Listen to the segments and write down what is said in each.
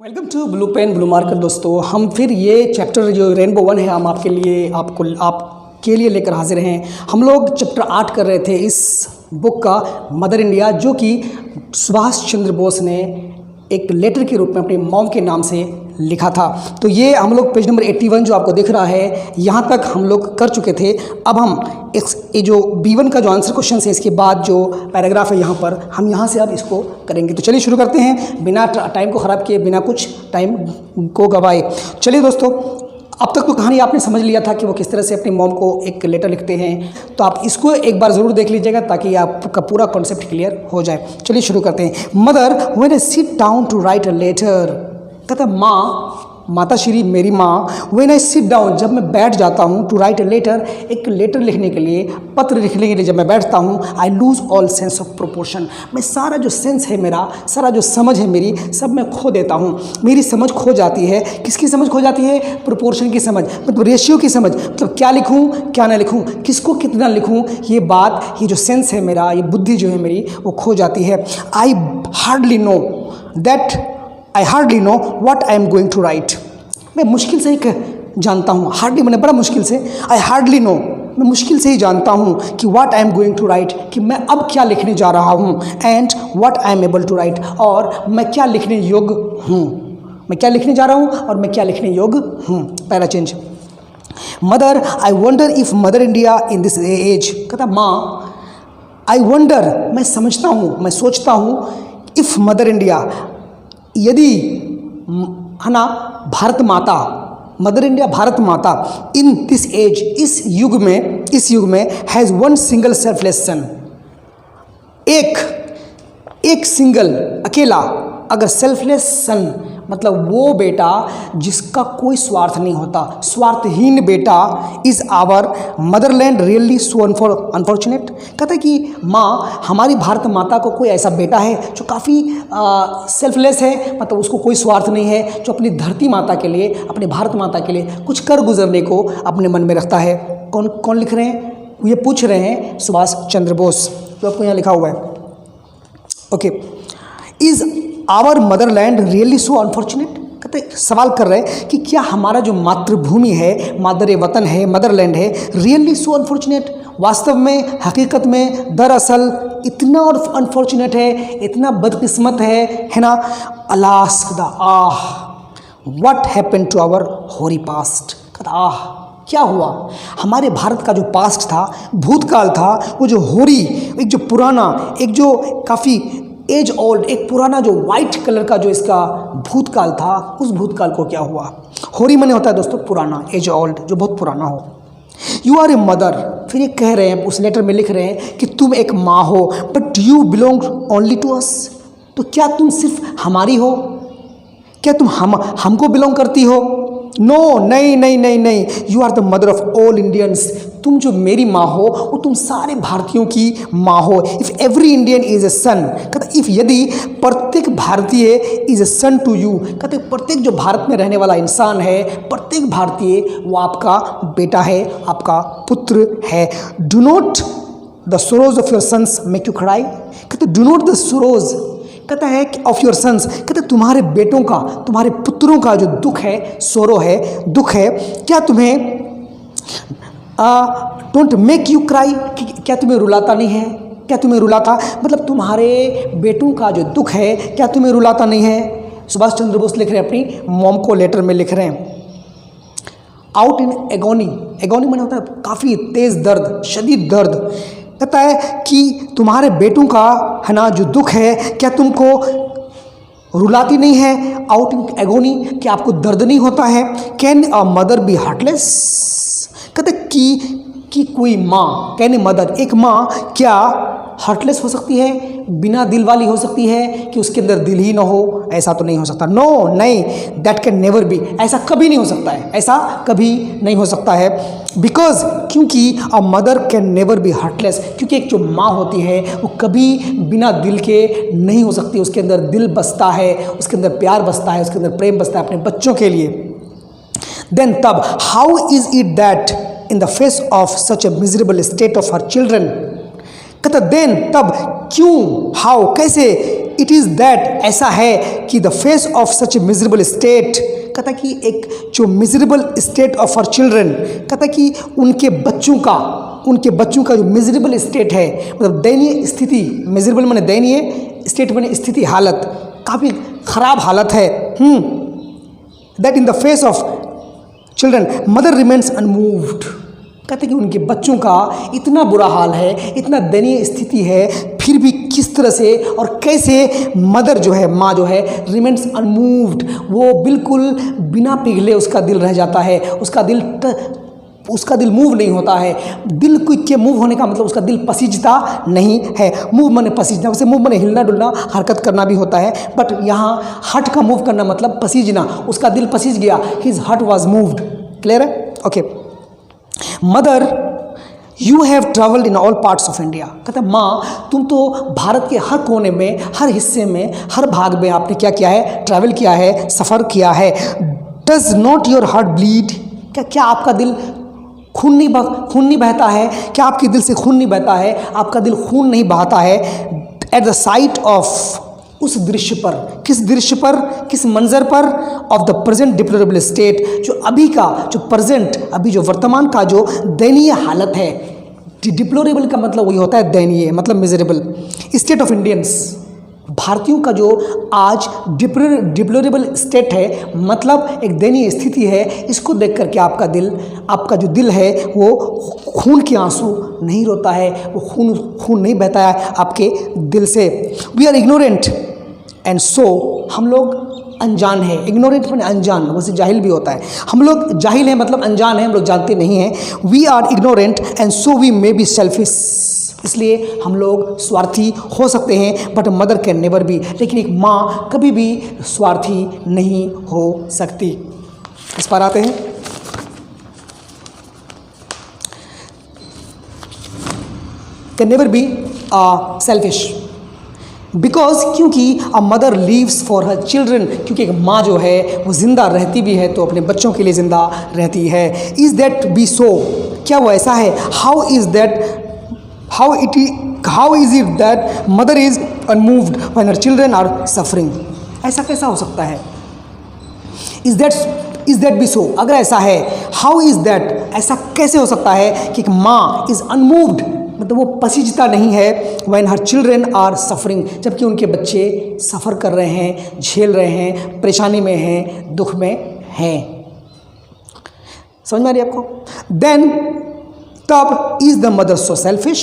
Welcome to blue pen blue marker. दोस्तों, हम फिर ये चैप्टर जो रेनबो 1 है हम आपके लिए लेकर हाजिर हैं। हम लोग चैप्टर 8 कर रहे थे इस बुक का, मदर इंडिया, जो कि सुभाष चंद्र बोस ने एक लेटर के रूप में अपनी मॉम के नाम से लिखा था। तो ये हम लोग पेज नंबर 81 जो आपको दिख रहा है, यहाँ तक हम लोग कर चुके थे। अब हम ये जो B1 का जो आंसर क्वेश्चन है, इसके बाद जो पैराग्राफ है यहाँ पर, हम यहाँ से अब इसको करेंगे। तो चलिए शुरू करते हैं, बिना टाइम को ख़राब किए, बिना कुछ टाइम को गवाए। चलिए दोस्तों, अब तक तो कहानी आपने समझ लिया था कि वो किस तरह से अपनी मॉम को एक लेटर लिखते हैं। तो आप इसको एक बार ज़रूर देख लीजिएगा ताकि आपका पूरा कॉन्सेप्ट क्लियर हो जाए। चलिए शुरू करते हैं। Mother, when I sit down to write a letter, कहता माँ, माता श्री मेरी माँ, व्हेन आई सिट डाउन, जब मैं बैठ जाता हूँ, टू राइट अ लेटर, एक लेटर लिखने के लिए, पत्र लिखने के लिए जब मैं बैठता हूँ, आई loose all sense of proportion, मैं सारा जो सेंस है मेरा, सारा जो समझ है मेरी, सब मैं खो देता हूँ। मेरी समझ खो जाती है। किसकी समझ खो जाती है? प्रोपोर्शन की समझ, मतलब रेशियो की समझ, मतलब क्या लिखूँ क्या ना लिखूँ, किसको कितना लिखूँ, ये बात, ये जो सेंस है मेरा, ये बुद्धि जो है मेरी, वो खो जाती है। I hardly know what I am going to write, मैं मुश्किल से ही जानता हूँ, हार्डली मैंने बड़ा मुश्किल से, आई हार्डली नो, मैं मुश्किल से ही जानता हूँ कि what I am going to write, कि मैं अब क्या लिखने जा रहा हूँ, and what I am able to write, और मैं क्या लिखने योग्य हूँ, मैं क्या लिखने जा रहा हूँ और मैं क्या लिखने योग्य हूँ। पहला change. Mother, I wonder if mother India in this age, कहता माँ, आई वंडर, मैं समझता हूँ, मैं सोचता हूँ, इफ मदर इंडिया, यदि, है ना, भारत माता, मदर इंडिया भारत माता, इन दिस एज, इस युग में हैज़ वन सिंगल सेल्फलेस सन, एक सिंगल, अकेला, अगर सेल्फलेस सन मतलब वो बेटा जिसका कोई स्वार्थ नहीं होता, स्वार्थहीन बेटा, is our motherland really so unfortunate, कहता है कि माँ, हमारी भारत माता को कोई ऐसा बेटा है जो काफ़ी सेल्फलेस है, मतलब उसको कोई स्वार्थ नहीं है, जो अपनी धरती माता के लिए, अपनी भारत माता के लिए कुछ कर गुजरने को अपने मन में रखता है। कौन लिख रहे हैं? ये पूछ रहे हैं सुभाष चंद्र बोस, जो आपको यहाँ लिखा हुआ है। Okay, is our motherland really so unfortunate, कहते सवाल कर रहे हैं कि क्या हमारा जो मातृभूमि है, मादर वतन है, मदरलैंड है, रियली सो अनफॉर्चुनेट, वास्तव में, हकीकत में, दरअसल इतना और अनफॉर्चुनेट है, इतना बदकिस्मत है ना। Alas, what happened to our hoary past, कहता आह, क्या हुआ, हमारे भारत का जो पास्ट था, भूतकाल था, वो जो होरी, एक जो पुराना, एक जो काफ़ी एज ओल्ड, एक पुराना जो वाइट कलर का जो इसका भूतकाल था, उस भूतकाल को क्या हुआ। होरी माने होता है दोस्तों पुराना, एज ओल्ड, जो बहुत पुराना हो। यू आर ए मदर, फिर ये कह रहे हैं, उस लेटर में लिख रहे हैं कि तुम एक माँ हो, but you belong only to us, तो क्या तुम सिर्फ हमारी हो, क्या तुम हमको बिलोंग करती हो? नो, नहीं, you are the mother of all Indians, तुम जो मेरी माँ हो वो तुम सारे भारतीयों की माँ हो। If every Indian is a son, कहते इफ़, यदि प्रत्येक भारतीय is a son to you, कहते प्रत्येक जो भारत में रहने वाला इंसान है, प्रत्येक भारतीय वो आपका बेटा है, आपका पुत्र है। Do not the sorrows of your sons make you cry, कहते डू नॉट द सोरोज, कहता है कि ऑफ योर सन्स, कहते तुम्हारे बेटों का, तुम्हारे पुत्रों का जो दुख है, सोरो है, दुख है, क्या तुम्हें डोंट मेक यू क्राई, क्या तुम्हें रुलाता नहीं है, क्या तुम्हें रुलाता, मतलब तुम्हारे बेटों का जो दुख है, क्या तुम्हें रुलाता नहीं है। सुभाष चंद्र बोस लिख रहे हैं, अपनी मॉम को लेटर में लिख रहे हैं। आउट इन एगोनी, एगोनी माने होता है काफ़ी तेज़ दर्द, शदीद दर्द, कहता है कि तुम्हारे बेटों का, है ना, जो दुख है, क्या तुमको रुलाती नहीं है। आउट इन एगोनी, कि आपको दर्द नहीं होता है। Can a mother be heartless, कहते कि कोई माँ, कैन ए मदर, एक माँ क्या हार्टलेस हो सकती है, बिना दिल वाली हो सकती है, कि उसके अंदर दिल ही ना हो, ऐसा तो नहीं हो सकता। नो, नहीं, दैट कैन नेवर बी, ऐसा कभी नहीं हो सकता है, ऐसा कभी नहीं हो सकता है। बिकॉज, क्योंकि a mother can never B heartless, क्योंकि एक जो माँ होती है वो कभी बिना दिल के नहीं हो सकती, उसके अंदर दिल बसता है, उसके अंदर प्यार बसता है, उसके अंदर प्रेम बसता है अपने बच्चों के लिए। देन तब, how is it that in the face of such a miserable state of her children, कहता देन तब, क्यों, हाउ, कैसे, इट इज़ दैट ऐसा है कि the face of such a miserable state, कहता कि एक जो miserable state of our children, कहता कि उनके बच्चों का जो मिजरेबल स्टेट है, मतलब दयनीय स्थिति, मिजरेबल माने दयनीय, स्टेट माने स्थिति, हालत, काफ़ी ख़राब हालत है। That in the face of children mother remains unmoved, कहते कि उनके बच्चों का इतना बुरा हाल है, इतना दयनीय स्थिति है, फिर भी किस तरह से और कैसे मदर जो है, माँ जो है, रिमेन्स अनमूव्ड, वो बिल्कुल बिना पिघले उसका दिल रह जाता है, उसका दिल मूव नहीं होता है। दिल के मूव होने का मतलब उसका दिल पसीजता नहीं है। मूव माने पसीजना, वैसे मूव माने हिलना डुलना, हरकत करना भी होता है, बट यहाँ हार्ट का मूव करना मतलब पसीजना, उसका दिल पसीज गया, his heart was moved. Clear है? Okay. Mother you have travelled in all parts of India, कहते माँ तुम तो भारत के हर कोने में, हर हिस्से में, हर भाग में आपने क्या किया है? ट्रैवल किया है, सफ़र किया है। Does not your heart bleed, क्या आपका दिल खून नहीं बहता है? क्या आपके दिल से खून नहीं बहता है? आपका दिल खून नहीं बहाता है? एट द साइट ऑफ, उस दृश्य पर, किस दृश्य पर, किस मंजर पर? Of the present deplorable state, जो अभी का, जो प्रेजेंट, अभी जो वर्तमान का जो दयनीय हालत है। डिप्लोरेबल का मतलब वही होता है दयनीय, मतलब मिजरेबल। स्टेट ऑफ इंडियंस, भारतीयों का जो आज डिप्लोरेबल स्टेट है, मतलब एक दयनीय स्थिति है, इसको देख करके आपका जो दिल है वो खून के आंसू नहीं रोता है, वो खून नहीं बहता है आपके दिल से। We are ignorant and so, हम लोग अनजान है। इग्नोरेंट माने अनजान, वैसे जाहिल भी होता है। हम लोग जाहिल हैं मतलब अनजान हैं, हम लोग जानते नहीं हैं। We are ignorant and so we may be selfish, इसलिए हम लोग स्वार्थी हो सकते हैं, but mother can never be, लेकिन एक माँ कभी भी स्वार्थी नहीं हो सकती। इस पर आते हैं। Can never be selfish because, क्योंकि a mother lives for her children, क्योंकि एक माँ जो है वो जिंदा रहती भी है तो अपने बच्चों के लिए जिंदा रहती है। इज़ दैट बी सो, क्या वो ऐसा है? How is it that mother is unmoved when her children are suffering, ऐसा कैसा हो सकता है? इज दैट बी सो, अगर ऐसा है, हाउ इज दैट, ऐसा कैसे हो सकता है कि एक माँ इज अनमूव्ड, मतलब वो पसीजता नहीं है, when her children are suffering, जबकि उनके बच्चे सफ़र कर रहे हैं, झेल रहे हैं, परेशानी में हैं, दुख में हैं। समझ में आ रही है आपको? देन तब is the mother so selfish,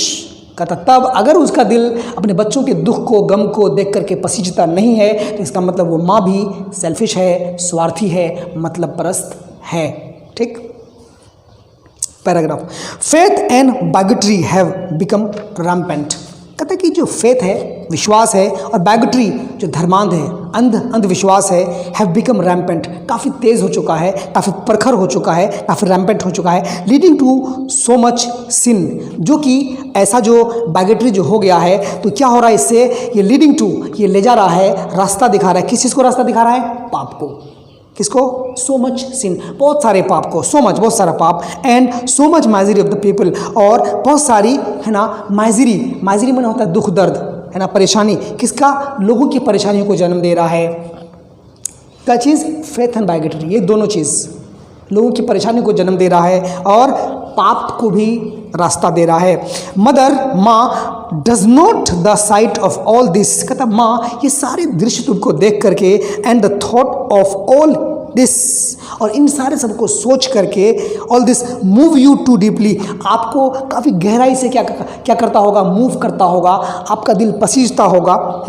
कहता तब अगर उसका दिल अपने बच्चों के दुख को, गम को देख करके पसीजता नहीं है, तो इसका मतलब वो माँ भी सेल्फिश है, स्वार्थी है, मतलब परस्त है। ठीक। Paragraph, faith and bigotry have become rampant, कहते हैं कि जो फेथ है, विश्वास है, और बाइगोट्री जो धर्मांध है, अंधविश्वास है, हैव बिकम रैम्पेंट, काफ़ी तेज़ हो चुका है, काफ़ी प्रखर हो चुका है, काफ़ी रैम्पेंट हो चुका है। लीडिंग टू सो मच सिन, जो कि ऐसा जो बाइगोट्री जो हो गया है, तो क्या हो रहा है इससे? ये लीडिंग टू, ये ले जा रहा है, रास्ता दिखा रहा है, किस चीज़ को रास्ता दिखा रहा है? पाप को। किसको? सो मच सिन, बहुत सारे पाप को, सो मच, बहुत सारा पाप, and so much misery of the people, और बहुत सारी, है ना, माइजरी माने होता है दुख दर्द, है ना, परेशानी, किसका? लोगों की परेशानियों को जन्म दे रहा है। क्या चीज़? फेथ एंड बाइगोट्री, ये दोनों चीज़ लोगों की परेशानी को जन्म दे रहा है और पाप को भी रास्ता दे रहा है। मदर, माँ, does not the sight of all this, कहता माँ ये सारे दृश्य तुमको देख करके, and the thought of all this, और इन सारे सबको सोच करके, all this move you too deeply, आपको काफ़ी गहराई से क्या करता होगा? मूव करता होगा, आपका दिल पसीजता होगा।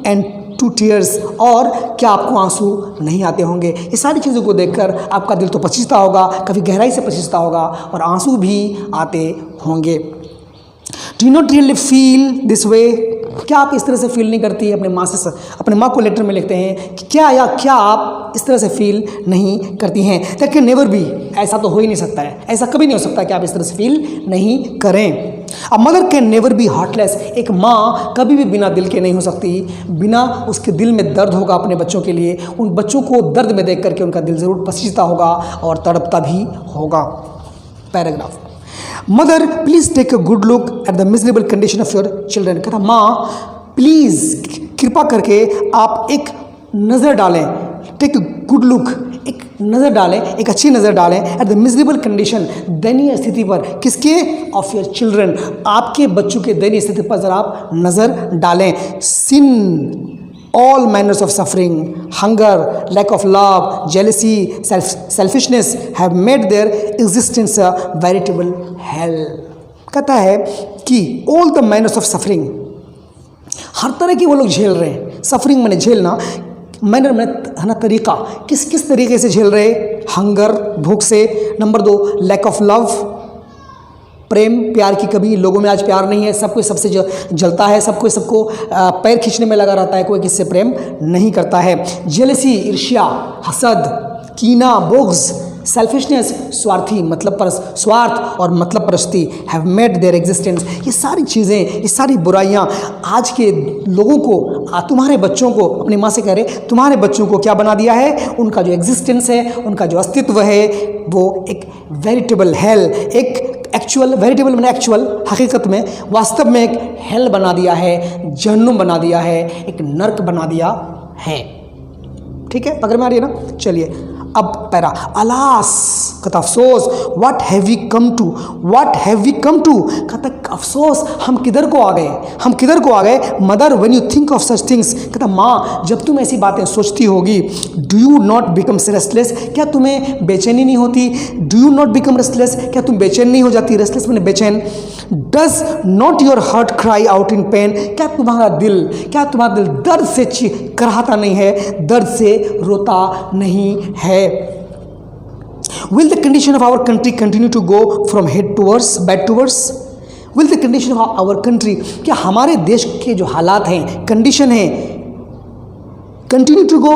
एंड टू टीयर्स, और क्या आपको आंसू नहीं आते होंगे? ये सारी चीज़ों को देखकर आपका दिल तो पसीजता होगा, काफ़ी गहराई से पसीजता होगा, और आंसू भी आते होंगे। Do you not really feel this way, क्या आप इस तरह से फील नहीं करती? अपने माँ को लेटर में लिखते हैं कि क्या आप इस तरह से फील नहीं करती हैं? दैट कैन नेवर बी, ऐसा तो हो ही नहीं सकता है, ऐसा कभी नहीं हो सकता कि आप इस तरह से फील नहीं करें। A mother can never B heartless, एक माँ कभी भी बिना दिल के नहीं हो सकती, बिना उसके दिल में दर्द होगा अपने बच्चों के लिए, उन बच्चों को दर्द में देख करके उनका दिल ज़रूर पसीजता होगा और तड़पता भी होगा। Paragraph, mother please take a good look at the miserable condition of your children, कहता माँ प्लीज़ कृपा करके आप एक नज़र डालें, टेक ए गुड लुक, एक नज़र डालें, एक अच्छी नज़र डालें एट द मिजरेबल कंडीशन, दयनीय स्थिति पर। किसके? ऑफ योर चिल्ड्रन, आपके बच्चों के दयनीय स्थिति पर ज़रा आप नज़र डालें। सिन all manners of suffering, hunger, lack of love, jealousy, selfishness have made their existence a veritable hell। कहता है कि all the manners of suffering, हर तरह की वो लोग झेल रहे हैं। सफरिंग मैंने झेलना, मैनर में है ना तरीका, किस किस तरीके से झेल रहे? हंगर, भूख से। नंबर 2, लैक ऑफ लव, प्रेम प्यार की कभी लोगों में आज प्यार नहीं है, सब कोई सबसे जलता है, सबको पैर खींचने में लगा रहता है, कोई किससे प्रेम नहीं करता है। जेलसी, ईर्ष्या, हसद, कीना, बुग़्ज़, सेल्फिशनेस, स्वार्थी, मतलब स्वार्थ और मतलब परस्ती, हैव मेड देयर एग्जिस्टेंस। ये सारी चीज़ें, ये सारी बुराइयाँ आज के लोगों को, तुम्हारे बच्चों को, अपनी माँ से कह रहे तुम्हारे बच्चों को क्या बना दिया है? उनका जो एग्जिस्टेंस है, उनका जो अस्तित्व है, वो एक वेरिटेबल हेल, एक एक्चुअल, वेरिटेबल मैंने एक्चुअल, हकीकत में, वास्तव में एक हेल बना दिया है, जहन्नुम बना दिया है, एक नर्क बना दिया है। ठीक है, पकड़ में आ रही है ना? चलिए अब पैरा, अलास, कहता अफसोस, what have we come to, what have we come to, कहता अफसोस, हम किधर को आ गए, हम किधर को आ गए। Mother when you think of such things, कहता माँ जब तुम ऐसी बातें सोचती होगी, do you not become restless, क्या तुम्हें बेचैनी नहीं होती? Do you not become restless, क्या तुम बेचैन नहीं हो जाती? रेस्टलेस मैंने बेचैन। Does not your heart cry out in pen, क्या तुम्हारा दिल दर्द से कराहता नहीं है, दर्द से रोता नहीं है? Will the condition of our country continue to go from head to worse, bad to worse? Will the condition of our country, क्या हमारे देश के जो हालात हैं, कंडीशन है, कंटिन्यू टू गो,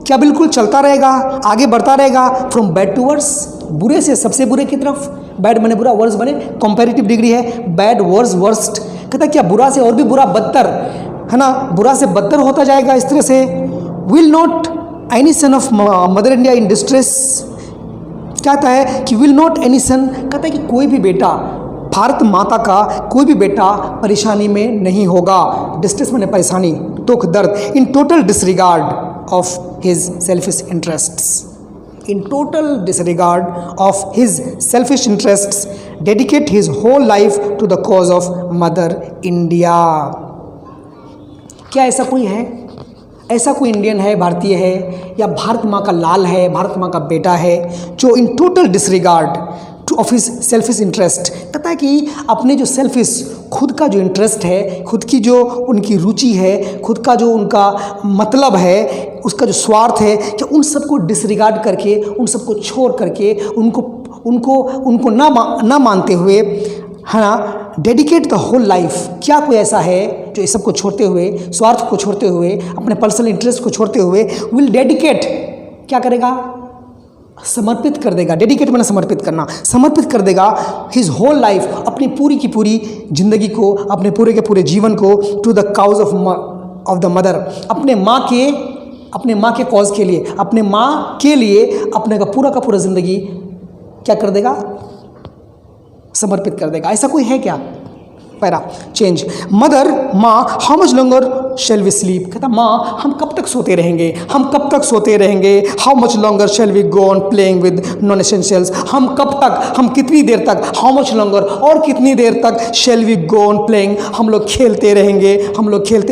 क्या बिल्कुल चलता रहेगा, आगे बढ़ता रहेगा, फ्रॉम बैड टू वर्स, बुरे से सबसे बुरे की तरफ? बैड बने बुरा, वर्स बने कंपैरेटिव डिग्री है, बैड वर्स वर्स्ट। कहता क्या बुरा से और भी बुरा, बदतर, है ना, बुरा से बदतर होता जाएगा इस तरह से। Will not any son of mother India in distress, कहता है कि विल नॉट एनी सन, कहता है कि कोई भी बेटा, भारत माता का कोई भी बेटा परेशानी में नहीं होगा। डिस्ट्रेस माने परेशानी, दुख, दर्द। In total disregard of his selfish interests, in total disregard of his selfish interests, dedicate his whole life to the cause of Mother India। क्या ऐसा कोई है, ऐसा कोई इंडियन है, भारतीय है, या भारत माँ का लाल है, भारत माँ का बेटा है, जो in total disregard of his selfish interest, कहता है कि अपने जो सेल्फिश, खुद का जो इंटरेस्ट है, खुद की जो उनकी रुचि है, खुद का जो उनका मतलब है, उसका जो स्वार्थ है, कि उन सबको डिसरिगार्ड करके, उन सबको छोड़ करके, उनको ना मानते हुए, है ना, डेडिकेट द होल लाइफ। क्या कोई ऐसा है जो इस सबको छोड़ते हुए, स्वार्थ को छोड़ते हुए, अपने पर्सनल इंटरेस्ट को छोड़ते हुए, विल डेडिकेट, क्या करेगा? समर्पित कर देगा। डेडिकेट मैंने समर्पित करना, समर्पित कर देगा हिज होल लाइफ, अपनी पूरी की पूरी जिंदगी को, अपने पूरे के पूरे जीवन को, to the cause of the mother, अपने माँ के कॉज के लिए, अपने माँ के लिए अपने का पूरा जिंदगी क्या कर देगा? समर्पित कर देगा। ऐसा कोई है क्या? पैरा चेंज, मदर, माँ, how much longer shall we sleep, कहता माँ हम कब तक सोते रहेंगे, हम कब तक सोते रहेंगे। How much longer shall we go on playing with non essentials, हम कब तक, हम कितनी देर तक, हाउ मच लॉन्गर, और कितनी देर तक, shall we go on playing, हम लोग खेलते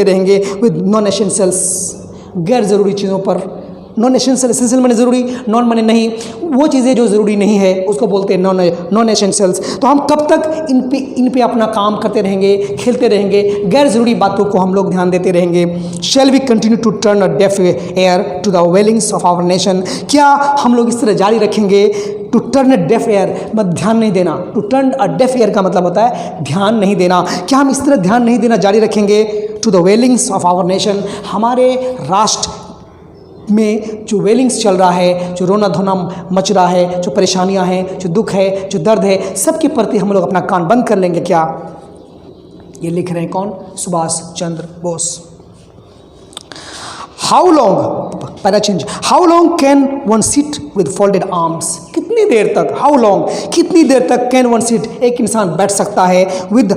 रहेंगे विद नॉन एसेंशियल्स, गैर ज़रूरी चीज़ों पर। नॉन एसेंशियल, एसेंशियल माने ज़रूरी, नॉन माने नहीं, वो चीज़ें जो ज़रूरी नहीं है उसको बोलते हैं नॉन एसेंशियल्स। तो हम कब तक इन पे अपना काम करते रहेंगे, खेलते रहेंगे, गैर ज़रूरी बातों को हम लोग ध्यान देते रहेंगे। Shall we continue to turn a deaf ear to the वेलिंग्स of our nation, क्या हम लोग इस तरह जारी रखेंगे? To turn a deaf ear मतलब ध्यान नहीं देना, to turn a deaf ear का मतलब होता है ध्यान नहीं देना। क्या हम इस तरह ध्यान नहीं देना जारी रखेंगे? To the वेलिंग्स of our nation, हमारे राष्ट्र में जो वेलिंग्स चल रहा है, जो रोना धोना मच रहा है, जो परेशानियां हैं, जो दुख है, जो दर्द है, सबके प्रति हम लोग अपना कान बंद कर लेंगे क्या? ये लिख रहे हैं कौन? Subhash Chandra Bose. How long, para change, how long can one sit with folded arms, कितनी देर तक, हाउ लॉन्ग, कितनी देर तक कैन वन सिट, एक इंसान बैठ सकता है विद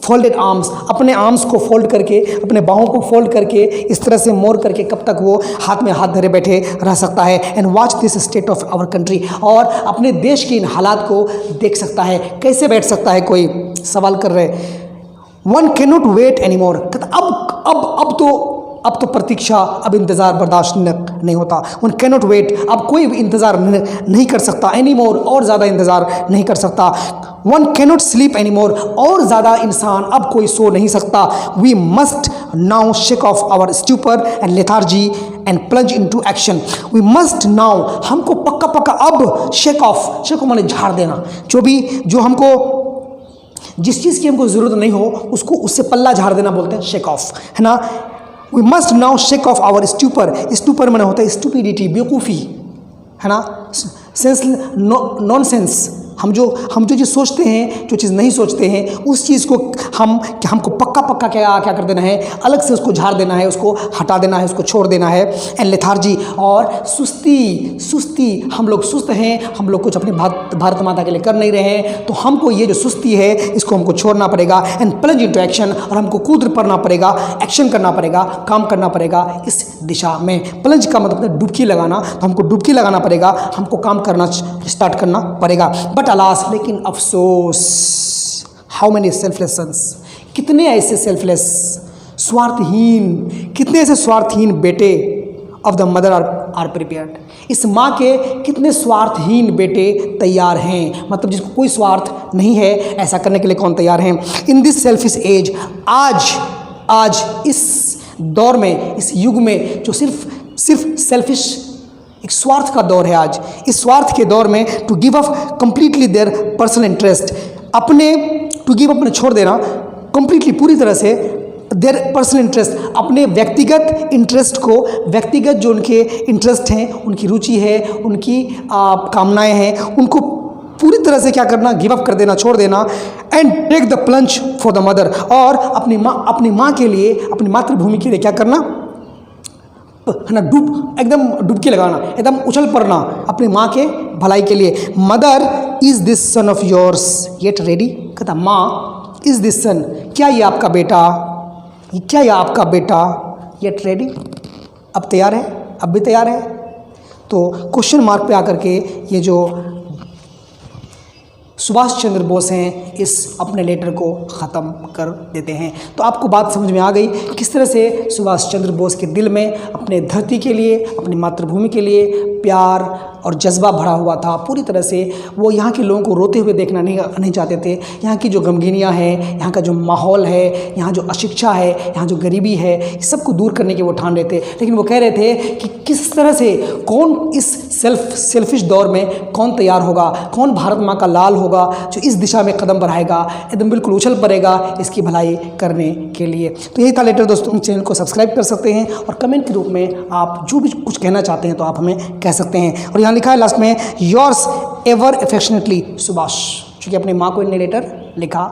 फोल्डेड आर्म्स, अपने आर्म्स को फोल्ड करके, अपने बाहों को फोल्ड करके, इस तरह से मोड़ करके कब तक वो हाथ में हाथ धरे बैठे रह सकता है। And watch this state of our country, और अपने देश की इन हालात को देख सकता है। कैसे बैठ सकता है, कोई सवाल कर रहे। One cannot wait any more, अब तो प्रतीक्षा, अब इंतज़ार बर्दाश्त नहीं होता। वन कैनॉट वेट, अब कोई इंतज़ार नहीं कर सकता। एनी मोर, और ज़्यादा इंतज़ार नहीं कर सकता। One cannot sleep any more, और ज़्यादा इंसान अब कोई सो नहीं सकता। We must now shake off our stupor and lethargy and plunge into action. We must now, हमको पक्का अब शेक ऑफ माने झाड़ देना, जो हमको जिस चीज़ की हमको ज़रूरत नहीं हो उसको, उससे पल्ला झाड़ देना बोलते हैं शेक ऑफ, है ना। We must now shake off our stupor मैंने होता है स्टूपिडिटी, बेवकूफ़ी, है ना। सेंस, नॉनसेंस, हम जो चीज़ सोचते हैं, जो चीज़ नहीं सोचते हैं, उस चीज़ को हमको पक्का क्या कर देना है, अलग से उसको झाड़ देना है, उसको हटा देना है, उसको छोड़ देना है। एंड लेथार्जी, और सुस्ती, हम लोग सुस्त हैं, हम लोग कुछ अपनी भारत माता के लिए कर नहीं रहे हैं, तो हमको ये जो सुस्ती है इसको हमको छोड़ना पड़ेगा। एंड प्लंज इनटू एक्शन, और हमको कूद पड़ना पड़ेगा, एक्शन करना पड़ेगा, काम करना पड़ेगा इस दिशा में। प्लंज का मतलब डुबकी लगाना, तो हमको डुबकी लगाना पड़ेगा, हमको काम करना स्टार्ट करना पड़ेगा। बट अलास, लेकिन अफसोस, हाउ मेनी सेल्फलेस सन्स, कितने ऐसे सेल्फलेस, स्वार्थहीन, कितने ऐसे स्वार्थहीन बेटे of the mother are prepared, इस माँ के कितने स्वार्थहीन बेटे तैयार हैं, मतलब जिसको कोई स्वार्थ नहीं है, ऐसा करने के लिए कौन तैयार हैं। इन दिस सेल्फिश एज, आज इस दौर में, इस युग में जो सिर्फ सेल्फिश, एक स्वार्थ का दौर है आज, इस स्वार्थ के दौर में to give up completely their personal interest, to give up मैंने छोड़ देना, कंप्लीटली पूरी तरह से देयर पर्सनल इंटरेस्ट, अपने व्यक्तिगत इंटरेस्ट को, व्यक्तिगत जो उनके इंटरेस्ट हैं, उनकी रुचि है, उनकी कामनाएं हैं, उनको पूरी तरह से क्या करना, गिव अप कर देना, छोड़ देना। And take the plunge for the mother, और अपनी माँ के लिए, अपनी मातृभूमि के लिए क्या करना है ना, एकदम डुबकी लगाना, एकदम उछल पड़ना अपनी माँ के भलाई के लिए। Mother, is this son of yours yet ready, कहता माँ, इज दिस सन, क्या ये आपका बेटा येट रेडी, अब तैयार है, अब भी तैयार है। तो क्वेश्चन मार्क पे आकर के ये जो सुभाष चंद्र बोस हैं, इस अपने लेटर को ख़त्म कर देते हैं। तो आपको बात समझ में आ गई किस तरह से सुभाष चंद्र बोस के दिल में अपने धरती के लिए, अपनी मातृभूमि के लिए प्यार और जज्बा भरा हुआ था। पूरी तरह से वो यहाँ के लोगों को रोते हुए देखना नहीं चाहते थे। यहाँ की जो गमगीनियाँ हैं, यहाँ का जो माहौल है, यहाँ जो अशिक्षा है, यहाँ जो गरीबी है, इस सब को दूर करने की वो ठान रहे थे। लेकिन वो कह रहे थे कि किस तरह से, कौन इस सेल्फिश दौर में कौन तैयार होगा, कौन भारत माँ का लाल होगा जो इस दिशा में कदम बढ़ाएगा, एकदम बिल्कुल उछल पड़ेगा इसकी भलाई करने के लिए। तो यही था लेटर दोस्तों। चैनल को सब्सक्राइब कर सकते हैं और कमेंट के रूप में आप जो भी कुछ कहना चाहते हैं तो आप हमें कह सकते हैं। और यहाँ लिखा है लास्ट में, योर्स एवर अफेक्शनेटली सुभाष, चूँकि अपनी माँ को इन्हें लेटर लिखा